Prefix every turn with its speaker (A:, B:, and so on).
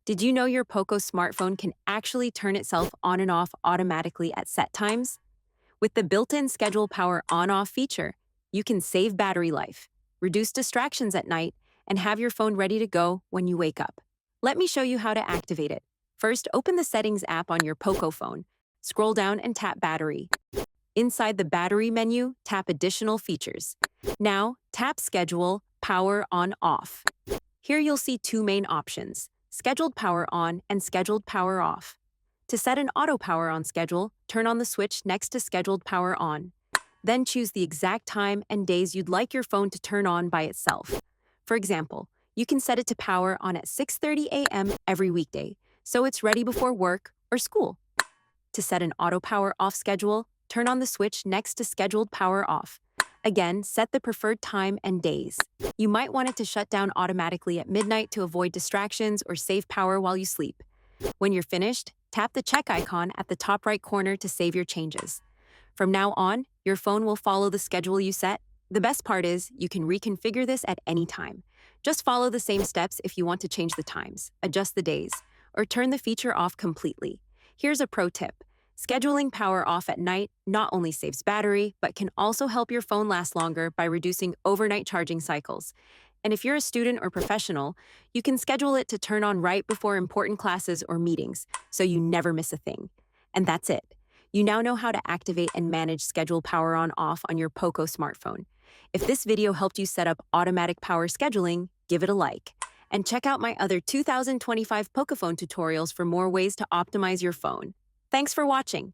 A: Did you know your POCO smartphone can actually turn itself on and off automatically at set times? With the built-in schedule power on-off feature, you can save battery life, reduce distractions at night, and have your phone ready to go when you wake up. Let me show you how to activate it. First, open the Settings app on your POCO phone. Scroll down and tap Battery. Inside the Battery menu, tap Additional Features. Now, tap Schedule Power On-Off. Here you'll see two main options: scheduled power on and scheduled power off. To set an auto power on schedule, turn on the switch next to scheduled power on. Then choose the exact time and days you'd like your phone to turn on by itself. For example, you can set it to power on at 6:30 a.m. every weekday, so it's ready before work or school. To set an auto power off schedule, turn on the switch next to scheduled power off. Again, set the preferred time and days. You might want it to shut down automatically at midnight to avoid distractions or save power while you sleep. When you're finished, tap the check icon at the top right corner to save your changes. From now on, your phone will follow the schedule you set. The best part is, you can reconfigure this at any time. Just follow the same steps if you want to change the times, adjust the days, or turn the feature off completely. Here's a pro tip. Scheduling power off at night not only saves battery, but can also help your phone last longer by reducing overnight charging cycles. And if you're a student or professional, you can schedule it to turn on right before important classes or meetings, so you never miss a thing. And that's it. You now know how to activate and manage schedule power on/off on your POCO smartphone. If this video helped you set up automatic power scheduling, give it a like. And check out my other 2025 POCO phone tutorials for more ways to optimize your phone. Thanks for watching.